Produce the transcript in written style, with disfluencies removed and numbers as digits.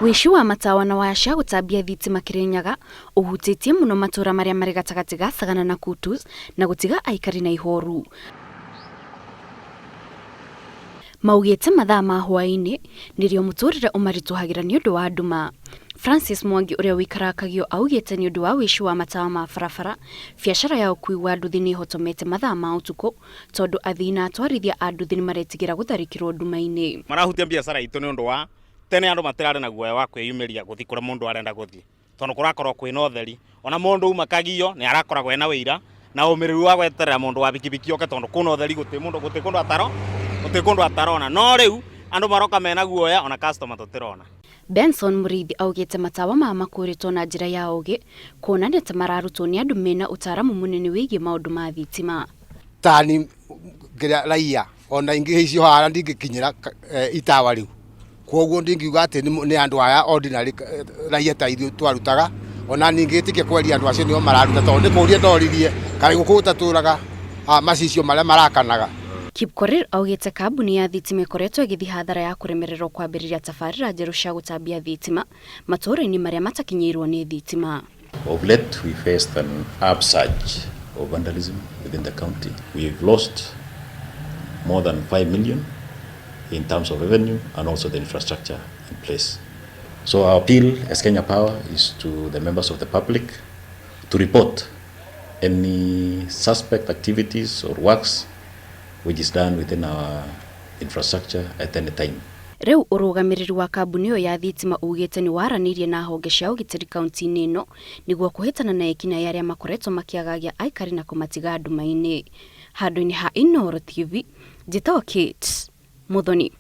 Wishi wa matawa na waya cia gutambia thitima Kirinyaga uhutitie muno matura maria mari gatagati ga Sagana na Kutus na gutiga aikari na ihoru. Maugite mathaa ma hwaini nirio muturire umarituhagira ni undu wa nduma. Francis Mwangi uria wikarakagio augite ni undu wa wishi wa matawa ma barabara, biashara ya ukui wa nduthi ni hotomete mathaa ma utuku tondu athina atwarithia a nduthi ni maretigira gutharikirwo nduma-ini. Marahutia biashara itu ni undu wa tene andu matirare na guoya wa kwiyumiria guthi kura mundu arenda guthi tondu kurakorwo kwina utheri ona mundu umakagio ni arakoragwo ena wira na umiriru wa gweterera mundu wa bikibiki oke tondu kuna utheri guti mundu guti kundu atarona no riu andu maroka mena guoya ona customer tutirona. Benson Murithi augite matawa ma makuritwo na njira ya ugi kuonanite mararutwo ni andu mena utaramu munene wigi maundu ma thitima. Tani ngira raia ona ingi icio hara ndingikinyira itawa riu koguo ndingiuga ati ni andu aya ordinary raia ta ithu twarutaga ona ningitikie kweria andu acio nio mararuta tondu ndikuria ndoririe kai gukuta turaga macicio maria marakanaga. Kipkorir augite kambuni ya thitima ikoretwo igithi hathara ya kuremererwo kwambiriria tabarira njeru cia gutambia thitima matura-ini maria matakinyirwo ni thitima. Of late we faced an upsurge of vandalism within the county. We've lost more than 5 million in terms of revenue and also the infrastructure in place. So our appeal as Kenya Power is to the members of the public to report any suspect activities or works which is done within our infrastructure at any time. Riu urugamiriri wa kambuni yo ya thitima ugite ni waranirie na honge cia ugitiri kaunti-ini ino niguo kuhitana na ekina yaria makoretwo makiagagia aikari na kumatiga nduma-ini. Handu-ini ha Inooro TV, Jitao Kate Muthoni.